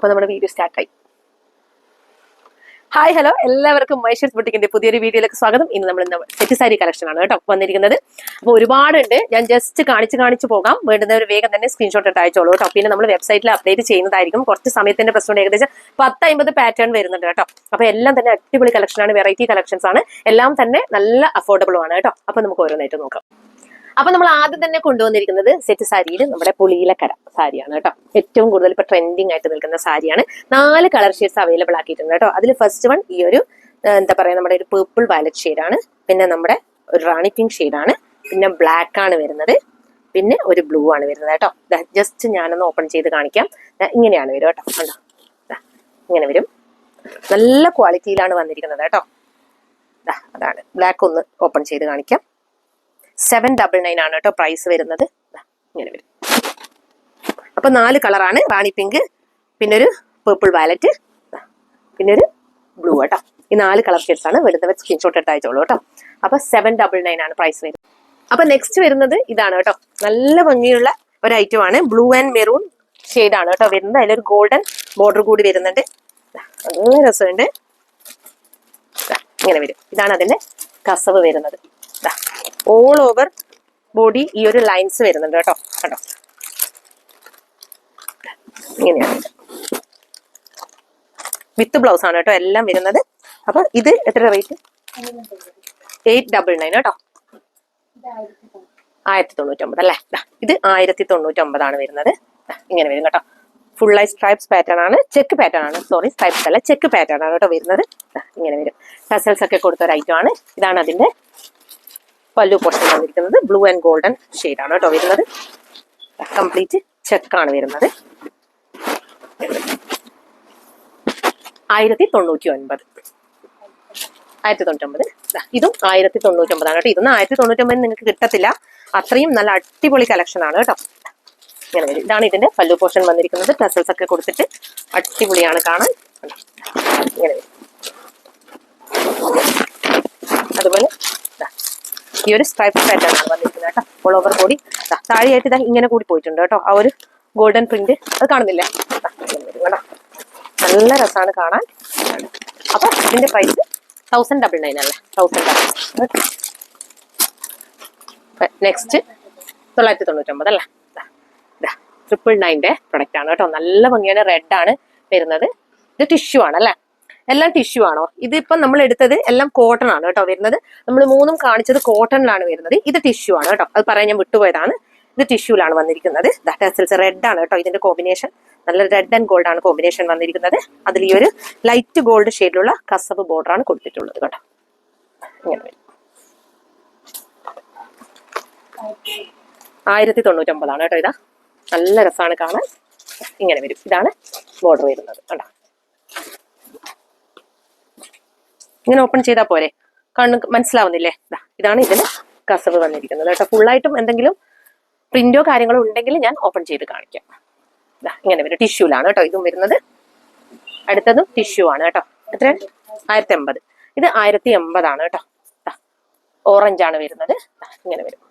അപ്പോൾ നമ്മുടെ video സ്റ്റാർട്ടായി. Hi hello, എല്ലാവർക്കും മൈഷേഴ്സ് ബുട്ടിക്കിന്റെ പുതിയൊരു വീഡിയോയിലേക്ക് സ്വാഗതം. ഇന്ന് നമ്മൾ സെറ്റ് സാരി കളക്ഷൻ ആണ് കേട്ടോ വന്നിരിക്കുന്നത്. അപ്പോൾ ഒരുപാടുണ്ട്, ഞാൻ ജസ്റ്റ് കാണിച്ചു പോകാം. വേണ്ടുന്നവർ വേഗം തന്നെ സ്ക്രീൻഷോട്ട് ഇട്ട് അയച്ചോളൂ കേട്ടോ. പിന്നെ നമ്മൾ വെബ്സൈറ്റിൽ അപ്ഡേറ്റ് ചെയ്യുന്നതായിരിക്കും. കുറച്ച് സമയത്തിന്റെ പ്രശ്നം, ഏകദേശം 10-50 പാറ്റേൺ വരുന്നുണ്ട് കേട്ടോ. അപ്പോൾ എല്ലാം തന്നെ അടിപൊളി കളക്ഷനാണ്, വെറൈറ്റി കളക്ഷൻസ് ആണ്, എല്ലാം തന്നെ നല്ല അഫോർഡബിൾ ആണ് കേട്ടോ. അപ്പോൾ നമുക്ക് ഓരോന്നായിട്ട് നോക്കാം. അപ്പൊ നമ്മൾ ആദ്യം തന്നെ കൊണ്ടുവന്നിരിക്കുന്നത് സെറ്റ് സാരിയിൽ നമ്മുടെ പുളിയിലക്കര സാരിയാണ് കേട്ടോ. ഏറ്റവും കൂടുതൽ ഇപ്പൊ ട്രെൻഡിങ് ആയിട്ട് നിൽക്കുന്ന സാരിയാണ്. 4 കളർ ഷെയ്ഡ്സ് അവൈലബിൾ ആക്കിയിട്ടുണ്ട് കേട്ടോ. അതിൽ ഫസ്റ്റ് വൺ ഈ ഒരു എന്താ പറയാ, നമ്മുടെ ഒരു പേർപ്പിൾ വയലറ്റ് ഷെയ്ഡാണ്. പിന്നെ നമ്മുടെ ഒരു റാണി പിങ്ക് ഷെയ്ഡാണ്. പിന്നെ ബ്ലാക്ക് ആണ് വരുന്നത്. പിന്നെ ഒരു ബ്ലൂ ആണ് വരുന്നത് കേട്ടോ. ജസ്റ്റ് ഞാനൊന്ന് ഓപ്പൺ ചെയ്ത് കാണിക്കാം. ഇങ്ങനെയാണ് വരും കേട്ടോ. കണ്ടോ, ഇങ്ങനെ വരും. നല്ല ക്വാളിറ്റിയിലാണ് വന്നിരിക്കുന്നത് കേട്ടോ. അതാണ് ബ്ലാക്ക്. ഒന്ന് ഓപ്പൺ ചെയ്ത് കാണിക്കാം. 799 ആണ് കേട്ടോ പ്രൈസ് വരുന്നത്. ഇങ്ങനെ വരും. അപ്പൊ 4 കളറാണ്. റാണി പിങ്ക്, പിന്നെ ഒരു പേർപ്പിൾ വയലറ്റ്, പിന്നെ ഒരു ബ്ലൂ കേട്ടോ. ഈ 4 കളർ ഷെയ്ഡ്സ് ആണ്. വരുന്നവർ സ്ക്രീൻഷോട്ട് എടുത്ത് അയച്ചോളൂ കേട്ടോ. അപ്പൊ 799 ആണ് പ്രൈസ് വരുന്നത്. അപ്പൊ നെക്സ്റ്റ് വരുന്നത് ഇതാണ് കേട്ടോ. നല്ല ഭംഗിയുള്ള ഒരു ഐറ്റം ആണ്. ബ്ലൂ ആൻഡ് മെറൂൺ ഷെയ്ഡ് ആണ് കേട്ടോ വരുന്നത്. അതിലൊരു ഗോൾഡൻ ബോർഡർ കൂടി വരുന്നുണ്ട്. നല്ല രസമുണ്ട്. ഇങ്ങനെ വരും. ഇതാണ് അതിന്റെ കസവ് വരുന്നത്. ഓൾ ഓവർ ബോഡി ഈ ഒരു ലൈൻസ് വരുന്നുണ്ട് കേട്ടോ. കണ്ടോ, ഇങ്ങനെയാണ്. വിത്ത് ബ്ലൗസ് ആണ് കേട്ടോ എല്ലാം വരുന്നത്. അപ്പൊ ഇത് എത്ര റേറ്റ്? 899 കേട്ടോ. 1099 അല്ലേ. ഇത് 1099 ആണ് വരുന്നത്. ഇങ്ങനെ വരും കേട്ടോ. ഫുൾ ആയി സ്ട്രൈപ്സ് പാറ്റേൺ ആണ്. ചെക്ക് പാറ്റേൺ ആണ്. സോറി, സ്ട്രൈപ്സ് അല്ല, ചെക്ക് പാറ്റേൺ ആണ് കേട്ടോ വരുന്നത്. ഇങ്ങനെ വരും. ടസൽസ് ഒക്കെ കൊടുത്ത ഒരു ഐറ്റം ആണ്. ഇതാണ് അതിന്റെ പല്ലു പോർഷൻ വന്നിരിക്കുന്നത്. ബ്ലൂ ആൻഡ് ഗോൾഡൻ ഷെയ്ഡ് ആണ് കേട്ടോ വരുന്നത്. കംപ്ലീറ്റ് ചെക്കാണ് വരുന്നത്. 1099. ഇതും 1099 ആണ് കേട്ടോ. ഇതൊന്നും 1099 നിങ്ങൾക്ക് കിട്ടത്തില്ല. അത്രയും നല്ല അടിപൊളി കളക്ഷൻ ആണ് കേട്ടോ. ഇങ്ങനെ വരും. ഇതാണ് ഇതിന്റെ പല്ലു പോർഷൻ വന്നിരിക്കുന്നത്. ടസൽസ് ഒക്കെ കൊടുത്തിട്ട് അടിപൊളിയാണ് കാണാൻ. ഇങ്ങനെ വരും. അതുപോലെ ഈ ഒരു സ്ട്രൈപ്പ് പാറ്റേൺ ആണ് വന്നിരിക്കുന്നത് കേട്ടോ. ഓൾ ഓവർ ബോഡി താഴെയായിട്ട് ഇതാ ഇങ്ങനെ കൂടി പോയിട്ടുണ്ട് കേട്ടോ. ആ ഒരു ഗോൾഡൻ പ്രിന്റ് അത് കാണുന്നില്ലേ? കേട്ടോ, നല്ല രസമാണ് കാണാൻ. അപ്പൊ ഇതിന്റെ പ്രൈസ് 1099 അല്ലേ. 1099. നെക്സ്റ്റ് 999 അല്ലേ. 999 പ്രൊഡക്റ്റ് ആണ് കേട്ടോ. നല്ല ഭംഗിയാണ്. റെഡ് ആണ് വരുന്നത്. ഇത് ടിഷ്യൂ ആണ് അല്ലേ. എല്ലാം ടിഷ്യൂ ആണോ? ഇതിപ്പം നമ്മൾ എടുത്തത് എല്ലാം കോട്ടൺ ആണ് കേട്ടോ വരുന്നത്. നമ്മൾ 3ഉം കാണിച്ചത് കോട്ടണിലാണ് വരുന്നത്. ഇത് ടിഷ്യൂ ആണ് കേട്ടോ. അത് പറയാൻ ഞാൻ വിട്ടുപോയതാണ്. ഇത് ടിഷ്യൂലാണ് വന്നിരിക്കുന്നത്. ടസൽസ് റെഡ് ആണ് കേട്ടോ ഇതിന്റെ കോമ്പിനേഷൻ. നല്ല റെഡ് ആൻഡ് ഗോൾഡ് ആണ് കോമ്പിനേഷൻ വന്നിരിക്കുന്നത്. അതിൽ ഈ ഒരു ലൈറ്റ് ഗോൾഡ് ഷെയ്ഡിലുള്ള കസവ് ബോർഡർ ആണ് കൊടുത്തിട്ടുള്ളത് കേട്ടോ. ഇങ്ങനെ വരും. 1099 ആണ് കേട്ടോ. ഇതാ നല്ല രസമാണ് കാണാൻ. ഇങ്ങനെ വരും. ഇതാണ് ബോർഡർ വരുന്നത് കേട്ടോ. ഇങ്ങനെ ഓപ്പൺ ചെയ്താൽ പോരെ? കണ്ണ് മനസ്സിലാവുന്നില്ലേ? ഇതാണ് ഇതിന് കസവ് വന്നിരിക്കുന്നത് കേട്ടോ. ഫുള്ളായിട്ടും എന്തെങ്കിലും പ്രിന്റോ കാര്യങ്ങളോ ഉണ്ടെങ്കിൽ ഞാൻ ഓപ്പൺ ചെയ്ത് കാണിക്കാം. ഇങ്ങനെ വരും. ടിഷ്യൂലാണ് കേട്ടോ ഇതും വരുന്നത്. അടുത്തതും ടിഷ്യൂ ആണ് കേട്ടോ. എത്ര? 1080. ഇത് 1080 ആണ് കേട്ടോ. ഓറഞ്ച് ആണ് വരുന്നത്. ഇങ്ങനെ വരും.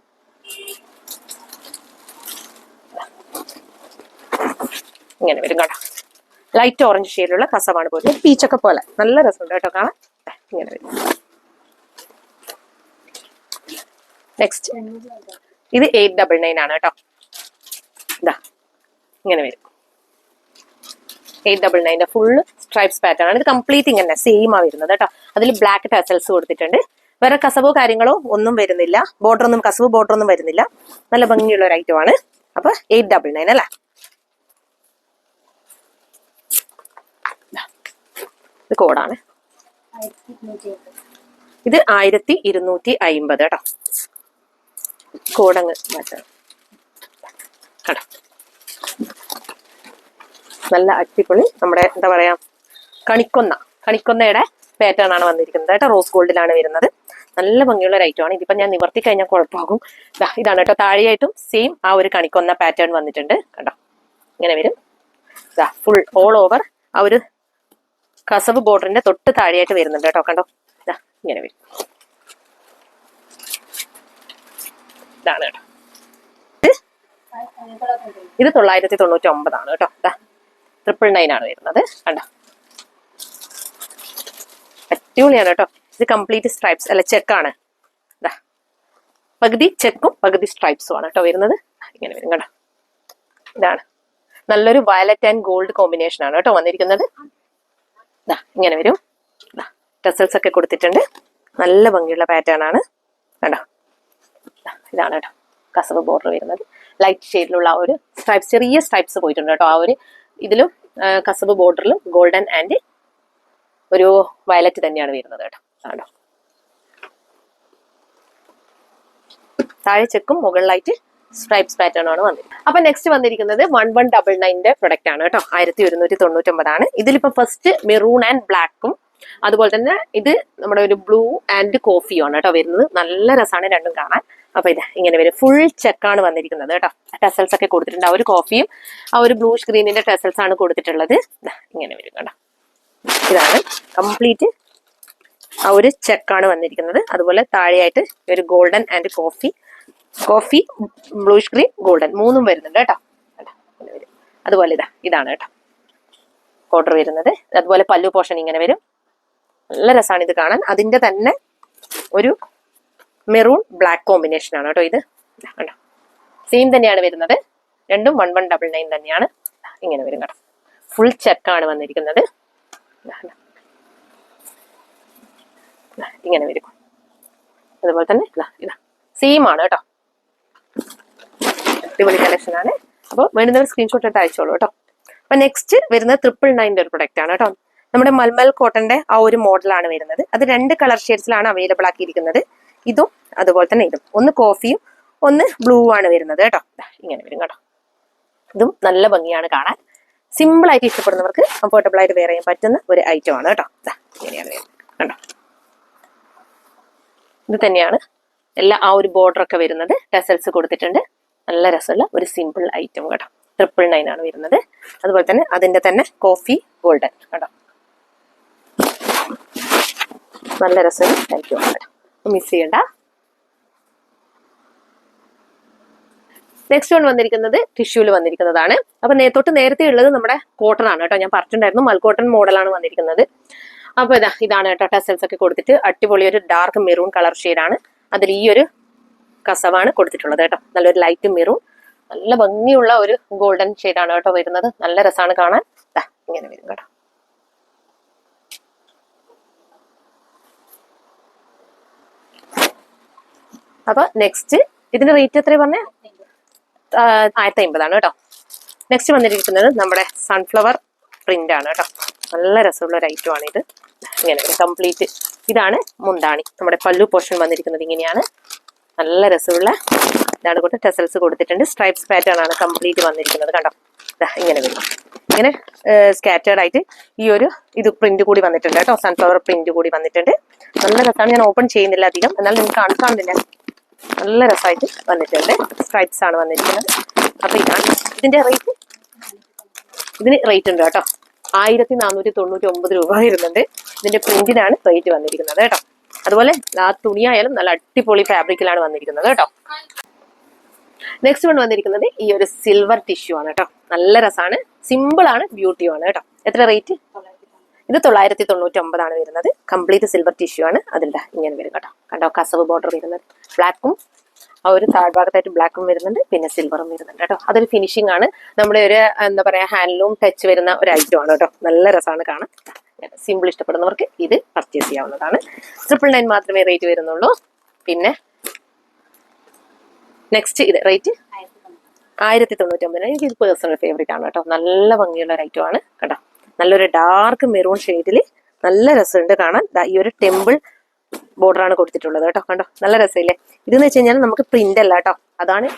ഇങ്ങനെ വരും കേട്ടോ. ലൈറ്റ് ഓറഞ്ച് ഷെയ്ഡിലുള്ള കസവാണ് പോലും. പീച്ചൊക്കെ പോലെ നല്ല രസമുണ്ട് കേട്ടോ കാണാൻ. ഇങ്ങനെ വരും. നെക്സ്റ്റ് ഇത് 899 ആണ് കേട്ടോ. ഇതാ ഇങ്ങനെ വരും. 899 ഫുള്ള് സ്ട്രൈപ്സ് പാറ്റേൺ ആണ്. ഇത് കംപ്ലീറ്റ് ഇങ്ങനെ സെയിം ആ വരുന്നത് കേട്ടോ. അതിൽ ബ്ലാക്ക് ടസൽസ് കൊടുത്തിട്ടുണ്ട്. വേറെ കസവോ കാര്യങ്ങളോ ഒന്നും വരുന്നില്ല. കസവ് ബോർഡർ ഒന്നും വരുന്നില്ല. നല്ല ഭംഗിയുള്ള ഒരു ഐറ്റം ആണ്. അപ്പൊ 899 അല്ലേ. ഇത് കോഡാണ്. ഇത് 1250 കേട്ടോ. കോഡങ്ങ് മാറ്റാം കേട്ടോ. നല്ല അടിപൊളി നമ്മുടെ എന്താ പറയാ, കണിക്കൊന്നയുടെ പാറ്റേൺ ആണ് വന്നിരിക്കുന്നത് കേട്ടോ. റോസ് ഗോൾഡിലാണ് വരുന്നത്. നല്ല ഭംഗിയുള്ള ഒരു ഐറ്റം ആണ്. ഇതിപ്പോ ഞാൻ നിവർത്തി കഴിഞ്ഞാൽ കുഴപ്പമാകും. ഇതാണ് കേട്ടോ. താഴെയായിട്ടും സെയിം ആ ഒരു കണിക്കൊന്ന പാറ്റേൺ വന്നിട്ടുണ്ട് കേട്ടോ. ഇങ്ങനെ വരും. ഫുൾ ഓൾ ഓവർ ആ ഒരു കസവ് ബോർഡറിന്റെ തൊട്ട് താഴെയായിട്ട് വരുന്നുണ്ട് കേട്ടോ. കണ്ടോ, ഇങ്ങനെ വരും. ഇതാണ് കേട്ടോ. ഇത് 999 ആണ് കേട്ടോ. 999 ആണ് വരുന്നത്. കണ്ടോ, അടിപൊളിയാണ് കേട്ടോ. ഇത് കംപ്ലീറ്റ് സ്ട്രൈപ്സ് അല്ല, ചെക്കാണ്. പകുതി ചെക്കും പകുതി സ്ട്രൈപ്സും ആണ് കേട്ടോ വരുന്നത്. ഇങ്ങനെ വരും കേട്ടോ. ഇതാണ് നല്ലൊരു വയലറ്റ് ആൻഡ് ഗോൾഡ് കോമ്പിനേഷൻ ആണ് കേട്ടോ വന്നിരിക്കുന്നത്. ഇങ്ങനെ വരും. ടെസൽസ് ഒക്കെ കൊടുത്തിട്ടുണ്ട്. നല്ല ഭംഗിയുള്ള പാറ്റേൺ ആണ് കേട്ടോ. ഇതാണ് കേട്ടോ കസവ് ബോർഡർ വരുന്നത്. ലൈറ്റ് ഷെയ്ഡിലുള്ള ആ ഒരു സ്ട്രൈപ്സ്, ചെറിയ സ്ട്രൈപ്സ് പോയിട്ടുണ്ട് കേട്ടോ. ആ ഒരു ഇതിലും കസവ് ബോർഡറിലും ഗോൾഡൻ ആൻഡ് ഒരു വയലറ്റ് തന്നെയാണ് വരുന്നത് കേട്ടോ. ആണോ, താഴെ ചെക്കും മുകളിലായിട്ട് സ്ട്രൈപ്സ് പാറ്റേൺ ആണ് വന്നിരിക്കുന്നത്. അപ്പൊ നെക്സ്റ്റ് വന്നിരിക്കുന്നത് 1199 പ്രൊഡക്റ്റ് ആണ് കേട്ടോ. 1199 ആണ്. ഇതിലിപ്പോ ഫസ്റ്റ് മെറൂൺ ആൻഡ് ബ്ലാക്കും അതുപോലെ തന്നെ ഇത് നമ്മുടെ ഒരു ബ്ലൂ ആൻഡ് കോഫിയും ആണ് കേട്ടോ വരുന്നത്. നല്ല രസമാണ് രണ്ടും കാണാൻ. അപ്പൊ ഇത് ഇങ്ങനെ വരും. ഫുൾ ചെക്കാണ് വന്നിരിക്കുന്നത് കേട്ടോ. ടെസൽസ് ഒക്കെ കൊടുത്തിട്ടുണ്ട്. ആ ഒരു കോഫിയും ആ ഒരു ബ്ലൂ സ്ക്രീനിന്റെ ടെസൽസ് ആണ് കൊടുത്തിട്ടുള്ളത്. ഇങ്ങനെ വരും കേട്ടോ. ഇതാണ് കംപ്ലീറ്റ് ആ ഒരു ചെക്കാണ് വന്നിരിക്കുന്നത്. അതുപോലെ താഴെയായിട്ട് ഒരു golden and coffee blue screen golden മൂന്നും വരുന്നുണ്ട് കേട്ടോ. അതുപോലെ ഇതാണ് കേട്ടോ ബോർഡർ വരുന്നത്. അതുപോലെ പല്ലു പോർഷൻ ഇങ്ങനെ വരും. നല്ല രസമാണ് ഇത് കാണാൻ. അതിന്റെ തന്നെ ഒരു മെറൂൺ ബ്ലാക്ക് കോമ്പിനേഷൻ ആണ് കേട്ടോ ഇത്. കണ്ടോ, സെയിം തന്നെയാണ് വരുന്നത്. രണ്ടും 1199 തന്നെയാണ്. ഇങ്ങനെ വരും കേട്ടോ. ഫുൾ ചെക്കാണ് വന്നിരിക്കുന്നത്. ഇങ്ങനെ വരും. അതുപോലെ തന്നെ ഇതാ സെയിം ആണ് കേട്ടോ. അടിപൊളി കളക്ഷൻ ആണ്. അപ്പോൾ വേണ്ടുന്നവർ സ്ക്രീൻഷോട്ട് ഇട്ട് അയച്ചോളൂ കേട്ടോ. അപ്പൊ നെക്സ്റ്റ് വരുന്നത് 999 ഒരു പ്രൊഡക്റ്റ് ആണ് കേട്ടോ. നമ്മുടെ മൽമൽ കോട്ടന്റെ ആ ഒരു മോഡലാണ് വരുന്നത്. അത് 2 കളർ ഷെയ്ഡ്സിലാണ് അവൈലബിൾ ആക്കിയിരിക്കുന്നത്. ഇതും അതുപോലെ തന്നെ ഇതും. ഒന്ന് കോഫിയും ഒന്ന് ബ്ലൂ ആണ് വരുന്നത് കേട്ടോ. ഇങ്ങനെ വരും കേട്ടോ. ഇതും നല്ല ഭംഗിയാണ് കാണാൻ. സിമ്പിൾ ആയിട്ട് ഇഷ്ടപ്പെടുന്നവർക്ക് കംഫർട്ടബിൾ ആയിട്ട് വെയർ ചെയ്യാൻ പറ്റുന്ന ഒരു ഐറ്റം ആണ് കേട്ടോ. ഇങ്ങനെയാണ് വരുന്നത് കണ്ടോ. ഇത് തന്നെയാണ് എല്ലാ ആ ഒരു ബോർഡർ ഒക്കെ വരുന്നത്. ടെസൽസ് കൊടുത്തിട്ടുണ്ട്. നല്ല രസമുള്ള ഒരു സിമ്പിൾ ഐറ്റം കേട്ടോ. 999 ആണ് വരുന്നത്. അതുപോലെ തന്നെ അതിന്റെ തന്നെ കോഫി ഗോൾഡൻ കേട്ടോ. നല്ല രസമുള്ള ഐറ്റം ആണ് കേട്ടോ. മിസ് ചെയ്യണ്ട. നെക്സ്റ്റ് വൺ വന്നിരിക്കുന്നത് ടിഷ്യൂല് വന്നിരിക്കുന്നതാണ്. അപ്പൊ തൊട്ട് നേരത്തെ ഉള്ളത് നമ്മുടെ കോട്ടൺ ആണ് കേട്ടോ. ഞാൻ പറഞ്ഞിട്ടുണ്ടായിരുന്നു മൽക്കോട്ടൺ മോഡലാണ് വന്നിരിക്കുന്നത്. അപ്പൊ ഇതാണ് കേട്ടോ. ടെസൽസ് ഒക്കെ കൊടുത്തിട്ട് അടിപൊളി ഒരു ഡാർക്ക് മെറൂൺ കളർ ഷെയ്ഡാണ്. അതിൽ ഈ ഒരു കസവാണ് കൊടുത്തിട്ടുള്ളത് കേട്ടോ. നല്ലൊരു ലൈറ്റ് മെറൂൺ, നല്ല ഭംഗിയുള്ള ഒരു ഗോൾഡൻ ഷെയ്ഡാണ് കേട്ടോ വരുന്നത്. നല്ല രസമാണ് കാണാൻ. ഇങ്ങനെ വരും കേട്ടോ. അപ്പൊ നെക്സ്റ്റ് ഇതിന്റെ റേറ്റ് എത്ര പറഞ്ഞ 1050 ആണ് കേട്ടോ. നെക്സ്റ്റ് വന്നിരിക്കുന്നത് നമ്മുടെ സൺഫ്ലവർ പ്രിന്റ് ആണ് കേട്ടോ. നല്ല രസമുള്ള ഒരു ഐറ്റം ആണ് ഇത്. ഇങ്ങനെ കംപ്ലീറ്റ് ഇതാണ് മുന്താണി. നമ്മുടെ പല്ലു പോർഷൻ വന്നിരിക്കുന്നത് ഇങ്ങനെയാണ്. നല്ല രസമുള്ള ഇതാണ് കൊണ്ട് ടെസൽസ് കൊടുത്തിട്ടുണ്ട്. സ്ട്രൈപ്സ് പാറ്റേൺ ആണ് കംപ്ലീറ്റ് വന്നിരിക്കുന്നത് കണ്ടോ. ഇങ്ങനെ വരും. ഇങ്ങനെ സ്കാറ്റേർഡ് ആയിട്ട് ഈ ഒരു ഇത് പ്രിന്റ് കൂടി വന്നിട്ടുണ്ട് കേട്ടോ. സൺഫ്ലവർ പ്രിന്റ് കൂടി വന്നിട്ടുണ്ട്. നല്ല രസമാണ്. ഞാൻ ഓപ്പൺ ചെയ്യുന്നില്ല അധികം, എന്നാൽ നിങ്ങൾക്ക് കാണുന്നില്ല. നല്ല രസമായിട്ട് വന്നിട്ടുണ്ട്. സ്ട്രൈപ്സ് ആണ് വന്നിരിക്കുന്നത്. അപ്പൊ ഇതാണ് ഇതിന്റെ റേറ്റ്. ഇതിന് റേറ്റ് ഉണ്ട് കേട്ടോ. 1499 രൂപ വരുന്നുണ്ട്. ഇതിന്റെ പ്രിന്റിനാണ് റേറ്റ് വന്നിരിക്കുന്നത് കേട്ടോ. അതുപോലെ ആ തുണിയായാലും നല്ല അടിപൊളി ഫാബ്രിക്കിലാണ് വന്നിരിക്കുന്നത് കേട്ടോ. നെക്സ്റ്റ് വൺ വന്നിരിക്കുന്നത് ഈ ഒരു സിൽവർ ടിഷ്യൂ ആണ് കേട്ടോ. നല്ല രസമാണ്, സിമ്പിൾ ആണ്, ബ്യൂട്ടിയും ആണ് കേട്ടോ. എത്ര റേറ്റ്? ഇത് 999 ആണ് വരുന്നത്. കംപ്ലീറ്റ് സിൽവർ ടിഷ്യൂ ആണ്. അതിൻ്റെ ഇങ്ങനെ വരും കേട്ടോ. കണ്ടോ കസവ് ബോർഡർ വരുന്നത്. ബ്ലാക്കും ആ ഒരു താഴ്ഭാഗത്തായിട്ട് ബ്ലാക്കും വരുന്നുണ്ട്, പിന്നെ സിൽവറും വരുന്നുണ്ട് കേട്ടോ. അതൊരു ഫിനിഷിംഗ് ആണ്. നമ്മുടെ ഒരു എന്താ പറയാ ഹാൻഡ്ലൂം ടച്ച് വരുന്ന ഒരു ഐറ്റം ആണ് കേട്ടോ. നല്ല രസമാണ് കാണാൻ. സിമ്പിൾ ഇഷ്ടപ്പെടുന്നവർക്ക് ഇത് പർച്ചേസ് ചെയ്യാവുന്നതാണ്. 999 മാത്രമേ റേറ്റ് വരുന്നുള്ളൂ. പിന്നെ നെക്സ്റ്റ് ഇത് റേറ്റ് 1099. എനിക്ക് ഇത് പേഴ്സണൽ ഫേവറേറ്റ് ആണ് കേട്ടോ. നല്ല ഭംഗിയുള്ള ഒരു ഐറ്റം ആണ് കേട്ടോ. നല്ലൊരു ഡാർക്ക് മെറൂൺ ഷെയ്ഡിൽ നല്ല രസമുണ്ട് കാണാൻ. ഈ ഒരു ടെമ്പിൾ ബോർഡറാണ് കൊടുത്തിട്ടുള്ളത് കേട്ടോ. കണ്ടോ നല്ല രസമില്ലേ. ഇതെന്ന് വെച്ച് കഴിഞ്ഞാൽ നമുക്ക് പ്രിന്റ് അല്ല കേട്ടോ. അതാണ്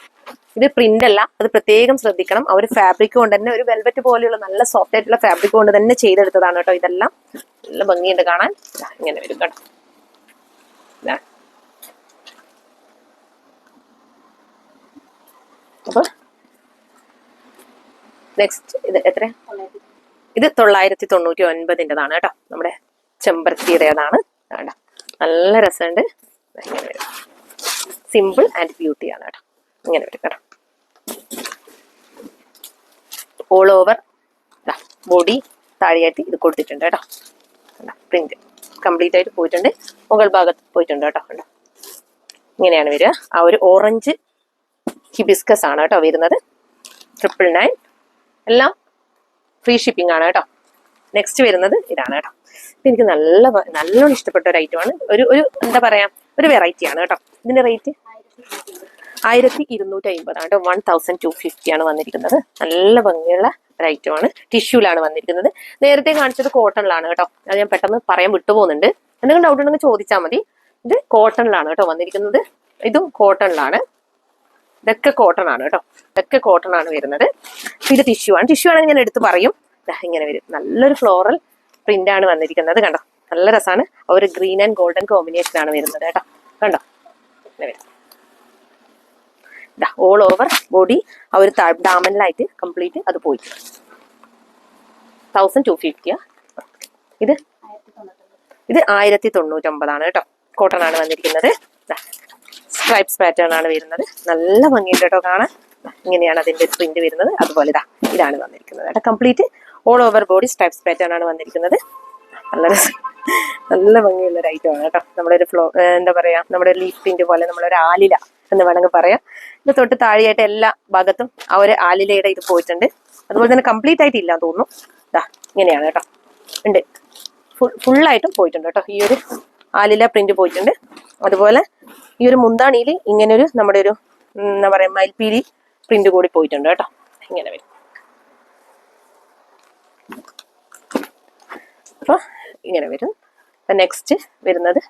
ഇത് പ്രിന്റ് അല്ല. അത് പ്രത്യേകം ശ്രദ്ധിക്കണം. ആ ഒരു ഫാബ്രിക് കൊണ്ട് തന്നെ ഒരു വെൽവെറ്റ് പോലെയുള്ള നല്ല സോഫ്റ്റ് ആയിട്ടുള്ള ഫാബ്രിക് കൊണ്ട് തന്നെ ചെയ്തെടുത്തതാണ് കേട്ടോ. ഇതെല്ലാം നല്ല ഭംഗിയുണ്ട് കാണാൻ. ഇങ്ങനെ വരും കേട്ടോ. അപ്പൊ നെക്സ്റ്റ് ഇത് എത്ര? ഇത് 999ൻ്റെതാണ് കേട്ടോ. നമ്മുടെ ചെമ്പരത്തിയുടേതാണ്. നല്ല രസമുണ്ട്. സിമ്പിൾ ആൻഡ് ബ്യൂട്ടി ആണ് കേട്ടോ. ഇങ്ങനെ വരും കേട്ടോ. ഓൾ ഓവർ ബോഡി താഴെയായിട്ട് ഇത് കൊടുത്തിട്ടുണ്ട് കേട്ടോ. പ്രിന്റ് കംപ്ലീറ്റ് ആയിട്ട് പോയിട്ടുണ്ട്, മുകൾ ഭാഗത്ത് പോയിട്ടുണ്ട് കേട്ടോ. കണ്ടോ, ഇങ്ങനെയാണ് വരിക. ആ ഒരു ഓറഞ്ച് ഹിബിസ്കസ് ആണ് കേട്ടോ വരുന്നത്. 999 എല്ലാം ഫ്രീ ഷിപ്പിംഗ് ആണ് കേട്ടോ. നെക്സ്റ്റ് വരുന്നത് ഇതാണ് കേട്ടോ. എനിക്ക് നല്ലോണം ഇഷ്ടപ്പെട്ട ഒരു ഐറ്റമാണ്. ഒരു എന്താ പറയാ, ഒരു വെറൈറ്റി ആണ് കേട്ടോ. ഇതിന്റെ റേറ്റ് 1250 ആണ് കേട്ടോ. 1250 ആണ് വന്നിരിക്കുന്നത്. നല്ല ഭംഗിയുള്ള ഒരു ഐറ്റമാണ്. ടിഷ്യൂലാണ് വന്നിരിക്കുന്നത്. നേരത്തെ കാണിച്ചത് കോട്ടണിലാണ് കേട്ടോ. അത് ഞാൻ പെട്ടെന്ന് പറയാൻ വിട്ടുപോകുന്നുണ്ട്. എന്തെങ്കിലും ഡൗട്ട് ഉണ്ടെങ്കിൽ ചോദിച്ചാൽ മതി. ഇത് കോട്ടണിലാണ് കേട്ടോ വന്നിരിക്കുന്നത്. ഇതും കോട്ടണിലാണ്. ഇതൊക്കെ കോട്ടൺ ആണ് കേട്ടോ. ഇതൊക്കെ കോട്ടൺ ആണ് വരുന്നത്. ഇത് ടിഷ്യൂ ആണ്. ടിഷ്യൂ ആണെങ്കിൽ ഞാൻ എടുത്ത് പറയും. ഇങ്ങനെ വരും. നല്ലൊരു ഫ്ലോറൽ പ്രിന്റ് ആണ് വന്നിരിക്കുന്നത്. കണ്ടോ, നല്ല രസമാണ്. ഒരു ഗ്രീൻ ആൻഡ് ഗോൾഡൻ കോമ്പിനേഷൻ ആണ് വരുന്നത് കേട്ടോ. കണ്ടോ, ഇങ്ങനെ വരും. ഓൾ ഓവർ ബോഡി ആ ഒരു ഡാമനിലായിട്ട് കംപ്ലീറ്റ് അത് പോയിട്ട് 1250. ഇത് 1099 ആണ് കേട്ടോ. കോട്ടൺ ആണ് വന്നിരിക്കുന്നത്. സ്ട്രൈപ്സ് പാറ്റേൺ ആണ് വരുന്നത്. നല്ല ഭംഗിയുണ്ട് കേട്ടോ കാണാൻ. ഇങ്ങനെയാണ് അതിന്റെ പ്രിന്റ് വരുന്നത്. അതുപോലെ ഇതാണ് വന്നിരിക്കുന്നത് കേട്ടോ. Complete all over body stripes pattern ആണ് വന്നിരിക്കുന്നത്. നല്ല ഭംഗിയുള്ള ഒരു ഐറ്റം ആണ് കേട്ടോ. നമ്മളൊരു എന്താ പറയാ, നമ്മുടെ ലീഫ് പ്രിന്റ് പോലെ നമ്മളൊരു ആലില എന്ന് വേണമെങ്കിൽ പറയാം. ഇത് തൊട്ട് താഴെയായിട്ട് എല്ലാ ഭാഗത്തും ആ ഒരു ആലിലയുടെ ഇത് പോയിട്ടുണ്ട്. അതുപോലെ തന്നെ കംപ്ലീറ്റ് ആയിട്ട് ഇല്ലാന്ന് തോന്നുന്നു. ഇങ്ങനെയാണ് കേട്ടോ. ഉണ്ട്, ഫുള്ളായിട്ടും പോയിട്ടുണ്ട് കേട്ടോ. ഈ ഒരു ആലില പ്രിന്റ് പോയിട്ടുണ്ട്. അതുപോലെ ഈ ഒരു മുന്താണിയിൽ ഇങ്ങനൊരു നമ്മുടെ ഒരു എന്താ പറയാ മയിൽപ്പീലി പ്രിന്റ് കൂടി പോയിട്ടുണ്ട് കേട്ടോ. ഇങ്ങനെ വരും. അപ്പൊ ഇങ്ങനെ വരും. നെക്സ്റ്റ് വരുന്നത്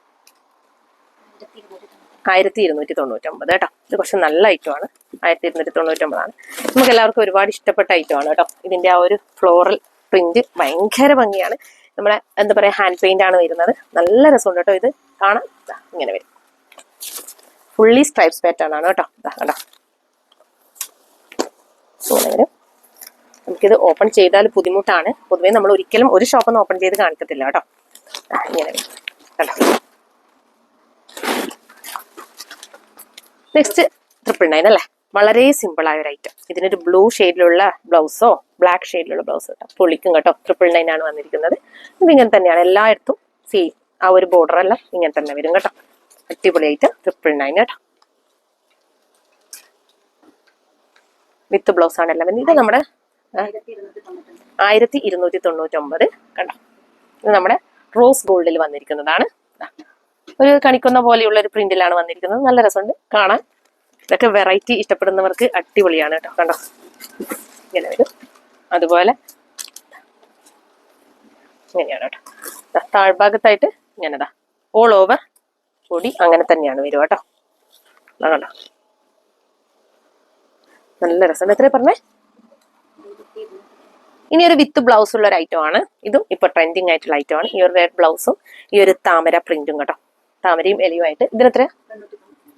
1299 കേട്ടോ. ഇത് കുറച്ച് നല്ല ഐറ്റമാണ്. 1299 ആണ്. നമുക്ക് എല്ലാവർക്കും ഒരുപാട് ഇഷ്ടപ്പെട്ട ഐറ്റമാണ് കേട്ടോ. ഇതിന്റെ ആ ഒരു ഫ്ലോറൽ പ്രിന്റ് ഭയങ്കര ഭംഗിയാണ്. നമ്മുടെ എന്താ പറയാ ഹാൻഡ് പെയിന്റ് ആണ് വരുന്നത്. നല്ല രസമുണ്ട് കേട്ടോ. ഇത് കാണാൻ ഇങ്ങനെ വരും. ഫുള്ളി സ്ട്രൈപ്സ് പാറ്റേൺ ആണ് കേട്ടോ. കണ്ടോ, വരും. നമുക്കിത് ഓപ്പൺ ചെയ്താൽ ബുദ്ധിമുട്ടാണ്. പൊതുവേ നമ്മൾ ഒരിക്കലും ഒരു ഷോപ്പൊന്നും ഓപ്പൺ ചെയ്ത് കാണിക്കത്തില്ല കേട്ടോ. ഇങ്ങനെ വരും. കണ്ടോ, നെക്സ്റ്റ് 999 അല്ലേ. വളരെ സിമ്പിൾ ആയ ഒരു ഐറ്റം. ഇതിനൊരു ബ്ലൂ ഷെയ്ഡിലുള്ള ബ്ലൗസോ ബ്ലാക്ക് ഷെയ്ഡിലുള്ള ബ്ലൗസോ കേട്ടോ. പൊളിക്കും കേട്ടോ. 999 ആണ് വന്നിരിക്കുന്നത്. ഇതിങ്ങനെ തന്നെയാണ് എല്ലായിടത്തും സെയിം. ആ ഒരു ബോർഡർ എല്ലാം ഇങ്ങനെ തന്നെ വരും കേട്ടോ. അടിപൊളി ഐറ്റം 999 കേട്ടോ. വിത്ത് ബ്ലൗസ് ആണ് എല്ലാം. ഇത് നമ്മുടെ 1299 കണ്ടോ. ഇത് നമ്മുടെ റോസ് ഗോൾഡിൽ വന്നിരിക്കുന്നതാണ്. ഒരു കണിക്കുന്ന പോലെയുള്ള ഒരു പ്രിന്റിലാണ് വന്നിരിക്കുന്നത്. നല്ല രസമുണ്ട് കാണാൻ. ഇതൊക്കെ വെറൈറ്റി ഇഷ്ടപ്പെടുന്നവർക്ക് അടിപൊളിയാണ് കേട്ടോ. കണ്ടോ, ഇങ്ങനെ വരും. അതുപോലെ ഇങ്ങനെയാണ് കേട്ടോ. താഴ്ഭാഗത്തായിട്ട് ഇങ്ങനെതാ ഓൾ ഓവർ ബോഡി അങ്ങനെ തന്നെയാണ് വരും കേട്ടോ. കണ്ടോ, നല്ല രസമുണ്ട്. എത്ര പറഞ്ഞേ? ഇനി ഒരു വിത്ത് ബ്ലൗസ് ഉള്ള ഒരു ഐറ്റം ആണ്. ഇതും ഇപ്പൊ ട്രെൻഡിങ് ആയിട്ടുള്ള ഐറ്റം ആണ്. ഈ ഒരു റെഡ് ബ്ലൗസും ഈ ഒരു താമര പ്രിന്റും കേട്ടോ. താമരയും എലിയുമായിട്ട്. ഇതിനെത്ര?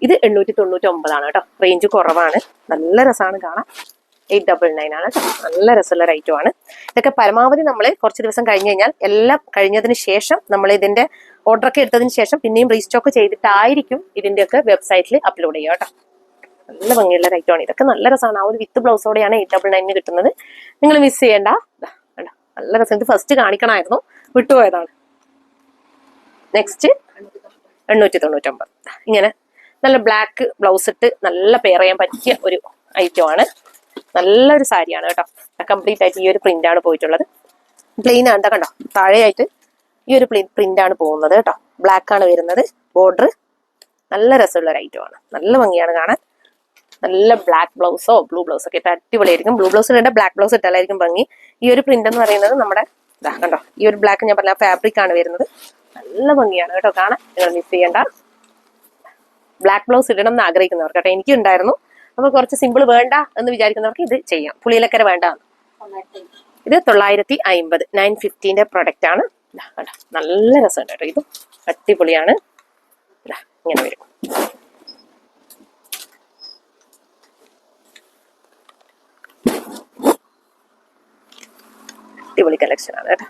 ഇത് 899 ആണ് കേട്ടോ. റേഞ്ച് കുറവാണ്. നല്ല രസമാണ് കാണാൻ. 899 ആണ് കേട്ടോ. നല്ല രസമുള്ള ഒരു ഐറ്റം ആണ്. ഇതൊക്കെ പരമാവധി നമ്മൾ കുറച്ച് ദിവസം കഴിഞ്ഞ് കഴിഞ്ഞാൽ എല്ലാം കഴിഞ്ഞതിന് ശേഷം നമ്മൾ ഇതിന്റെ ഓർഡറൊക്കെ എടുത്തതിന് ശേഷം പിന്നെയും റീസ്റ്റോക്ക് ചെയ്തിട്ടായിരിക്കും ഇതിന്റെയൊക്കെ വെബ്സൈറ്റിൽ അപ്ലോഡ് ചെയ്യുക കേട്ടോ. നല്ല ഭംഗിയുള്ള ഒരു ഐറ്റമാണ്. ഇതൊക്കെ നല്ല രസമാണ്. ആ ഒരു വിത്ത് ബ്ലൗസോടെയാണ് 899 കിട്ടുന്നത്. നിങ്ങൾ മിസ് ചെയ്യേണ്ട. നല്ല രസം. ഇത് ഫസ്റ്റ് കാണിക്കണമായിരുന്നു, വിട്ടുപോയതാണ്. നെക്സ്റ്റ് 899. ഇങ്ങനെ നല്ല ബ്ലാക്ക് ബ്ലൗസ് ഇട്ട് നല്ല പെയർ ചെയ്യാൻ പറ്റിയ ഒരു ഐറ്റം ആണ്. നല്ലൊരു സാരിയാണ് കേട്ടോ. കംപ്ലീറ്റ് ആയിട്ട് ഈ ഒരു പ്രിന്റ് ആണ് പോയിട്ടുള്ളത്. പ്ലെയിൻ ആണ് കണ്ടോ. താഴെയായിട്ട് ഈ ഒരു പ്രിന്റ് ആണ് പോകുന്നത് കേട്ടോ. ബ്ലാക്ക് ആണ് വരുന്നത്. ബോർഡർ നല്ല രസമുള്ള ഒരു ഐറ്റം ആണ്. നല്ല ഭംഗിയാണ് കാണാൻ. നല്ല ബ്ലാക്ക് ബ്ലൗസോ ബ്ലൂ ബ്ലൗസോ ഒക്കെ ഇട്ട് അടിപൊളിയായിരിക്കും. ബ്ലൂ ബ്ലൗസ് ഇടേണ്ട, ബ്ലാക്ക് ബ്ലൗസ് ഇട്ടാലായിരിക്കും ഭംഗി. ഈ ഒരു പ്രിന്റ് എന്ന് പറയുന്നത് നമ്മുടെ കണ്ടോ, ഈ ഒരു ബ്ലാക്ക് ഞാൻ പറഞ്ഞ ഫാബ്രിക് ആണ് വരുന്നത്. നല്ല ഭംഗിയാണ് കേട്ടോ കാണാൻ. നിങ്ങൾ മിസ് ചെയ്യണ്ട. ബ്ലാക്ക് ബ്ലൗസ് ഇടണം എന്ന് ആഗ്രഹിക്കുന്നവർക്ക് കേട്ടോ. എനിക്കും ഉണ്ടായിരുന്നു. അപ്പൊ കുറച്ച് സിമ്പിൾ വേണ്ട എന്ന് വിചാരിക്കുന്നവർക്ക് ഇത് ചെയ്യാം. പുളിയിലക്കര വേണ്ട. ഇത് 950 950 പ്രൊഡക്റ്റ് ആണ്. നല്ല രസമുണ്ട് കേട്ടോ. ഇതും അടിപൊളിയാണ്. ഇങ്ങനെ വരും. അടിപൊളി കളക്ഷൻ ആണ് കേട്ടോ.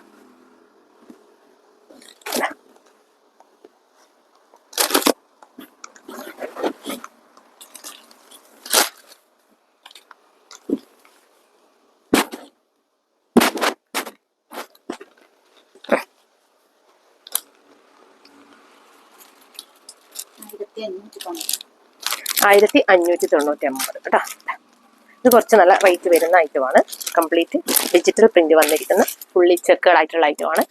1599 കേട്ടോ. ഇത് കുറച്ച് നല്ല റേറ്റ് വരുന്ന ഐറ്റമാണ്. കംപ്ലീറ്റ് ഡിജിറ്റൽ പ്രിന്റ് വന്നിരിക്കുന്ന ഫുള്ളി ചെക്കുകളായിട്ടുള്ള ഐറ്റമാണ്.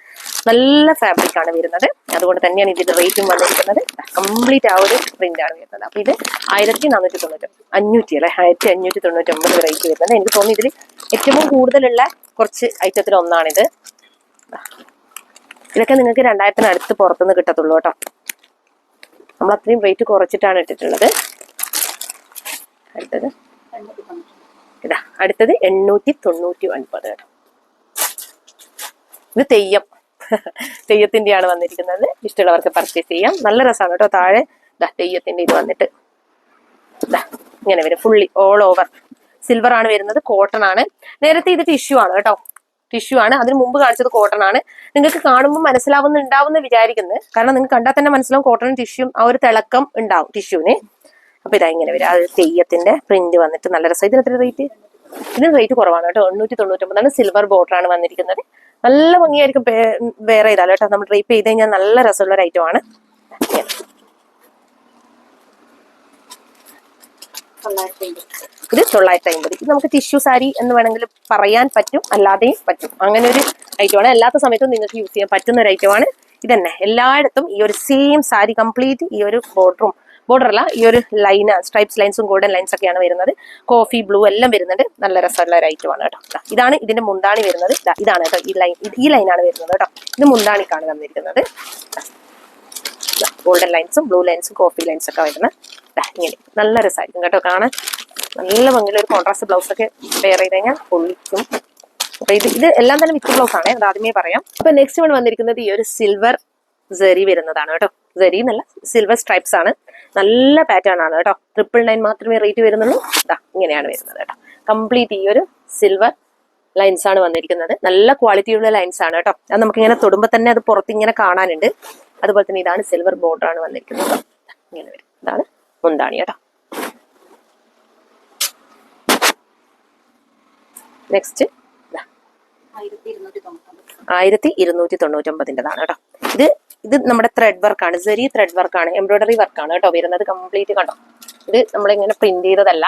നല്ല ഫാബ്രിക് ആണ് വരുന്നത്. അതുകൊണ്ട് തന്നെയാണ് ഇതിന്റെ റേറ്റും വന്നിരിക്കുന്നത്. കംപ്ലീറ്റ് ആ ഒരു പ്രിന്റ് ആണ് വരുന്നത്. അപ്പൊ ഇത് 1499 അല്ലെ, 1599 റേറ്റ് വരുന്നത്. എനിക്ക് തോന്നുന്നു ഇതിൽ ഏറ്റവും കൂടുതലുള്ള കുറച്ച് ഐറ്റത്തിൽ ഒന്നാണിത്. ഇതൊക്കെ നിങ്ങൾക്ക് 2000 അടുത്ത് പുറത്തുനിന്ന് കിട്ടത്തുള്ളൂ കേട്ടോ. നമ്മൾ അത്രയും റേറ്റ് കുറച്ചിട്ടാണ് ഇട്ടിട്ടുള്ളത്. അടുത്തത് 899 കേട്ടോ. ഇത് തെയ്യത്തിന്റെയാണ് വന്നിരിക്കുന്നത്. ഇഷ്ടമുള്ളവർക്ക് പർച്ചേസ് ചെയ്യാം. നല്ല രസമാണ് കേട്ടോ. താഴെ തെയ്യത്തിന്റെ ഇത് വന്നിട്ട് ഇങ്ങനെ വരും. ഫുള്ളി ഓൾ ഓവർ സിൽവർ ആണ് വരുന്നത്. കോട്ടൺ ആണ്. നേരത്തെ ഇത് ടിഷ്യൂ ആണ് കേട്ടോ. ടിഷ്യൂ ആണ്. അതിന് മുമ്പ് കാണിച്ചത് കോട്ടൺ ആണ്. നിങ്ങൾക്ക് കാണുമ്പോൾ മനസ്സിലാവുന്നുണ്ടാവുമെന്ന് വിചാരിക്കുന്നത്. കാരണം നിങ്ങൾക്ക് കണ്ടാൽ തന്നെ മനസ്സിലാവും കോട്ടൺ ടിഷ്യൂ ആ ഒരു തിളക്കം ഉണ്ടാവും ടിഷ്യൂവിന്. അപ്പൊ ഇതാ ഇങ്ങനെ വരും. അത് തെയ്യത്തിന്റെ പ്രിന്റ് വന്നിട്ട് നല്ല രസം. ഇതിന് എത്ര റേറ്റ്? ഇതിന് റേറ്റ് കുറവാണ് കേട്ടോ. 899 സിൽവർ ബോർഡർ ആണ് വന്നിരിക്കുന്നത്. നല്ല ഭംഗിയായിരിക്കും വേറെ ഇതാ കേട്ടോ. നമ്മൾ ഡ്രൈപ്പ് ചെയ്ത് കഴിഞ്ഞാൽ നല്ല രസമുള്ള ഒരു ഐറ്റം ആണ്. ഇത് 950. ഇത് നമുക്ക് ടിഷ്യൂ സാരി എന്ന് വേണമെങ്കിൽ പറയാൻ പറ്റും, അല്ലാതെയും പറ്റും. അങ്ങനെ ഒരു ഐറ്റമാണ്. അല്ലാത്ത സമയത്തും നിങ്ങൾക്ക് യൂസ് ചെയ്യാൻ പറ്റുന്ന ഒരു ഐറ്റമാണ്. ഇതന്നെ എല്ലായിടത്തും ഈ ഒരു സെയിം സാരി കംപ്ലീറ്റ് ഈ ഒരു ബോർഡർ അല്ല, ഈ ഒരു ലൈൻ സ്ട്രൈപ്സ് ലൈൻസും ഗോൾഡൻ ലൈൻസ് ഒക്കെയാണ് വരുന്നത്. കോഫി ബ്ലൂ എല്ലാം വരുന്നുണ്ട്. നല്ല രസമുള്ള ഒരു ഐറ്റമാണ് കേട്ടോ. ഇതാണ് ഇതിന്റെ മുന്താണി വരുന്നത്. ഇതാണ് കേട്ടോ ഈ ലൈനാണ് വരുന്നത് കേട്ടോ. ഇത് മുന്താണിക്കാണ് വന്നിരിക്കുന്നത്. ഗോൾഡൻ ലൈൻസും ബ്ലൂ ലൈൻസും കോഫി ലൈൻസ് ഒക്കെ വരുന്നത് ഇങ്ങനെ നല്ല രസമായിരിക്കും കേട്ടോ കാണാൻ. നല്ല ഭംഗിയുള്ള ഒരു കോൺട്രാസ്റ്റ് ബ്ലൗസ് ഒക്കെ വെയർ ചെയ്ത് കഴിഞ്ഞാൽ പൊള്ളിക്കും. അപ്പൊ ഇത് എല്ലാം തന്നെ വിത്ത് ബ്ലൗസ് ആണ്, അത് ആദ്യമേ പറയാം. അപ്പൊ നെക്സ്റ്റ് വൺ വന്നിരിക്കുന്നത് ഈ ഒരു സിൽവർ സെറി വരുന്നതാണ് കേട്ടോ. സെറി എന്നല്ല, സിൽവർ സ്ട്രൈപ്സ് ആണ്. നല്ല പാറ്റേൺ ആണ് കേട്ടോ. 999 മാത്രമേ റേറ്റ് വരുന്നുള്ളൂ. ഇങ്ങനെയാണ് വരുന്നത് കേട്ടോ. കംപ്ലീറ്റ് ഈ ഒരു സിൽവർ ലൈൻസ് ആണ് വന്നിരിക്കുന്നത്. നല്ല ക്വാളിറ്റിയുള്ള ലൈൻസ് ആണ് കേട്ടോ. അത് നമുക്ക് ഇങ്ങനെ തൊടുമ്പോൾ തന്നെ അത് പുറത്ത് ഇങ്ങനെ കാണാനുണ്ട്. അതുപോലെ തന്നെ ഇതാണ് സിൽവർ ബോർഡർ ആണ് വന്നിരിക്കുന്നത്. ഇങ്ങനെ വരും. ഇതാണ് മുന്താണി കേട്ടോ. നെക്സ്റ്റ് 1299 കേട്ടോ. ഇത് നമ്മുടെ ത്രെഡ് വർക്കാണ്. സെറി ത്രെഡ് വർക്കാണ്, എംബ്രോയിഡറി വർക്കാണ് കേട്ടോ വരുന്നത്. കംപ്ലീറ്റ് കണ്ടോ. ഇത് നമ്മളിങ്ങനെ പ്രിന്റ് ചെയ്തതല്ല,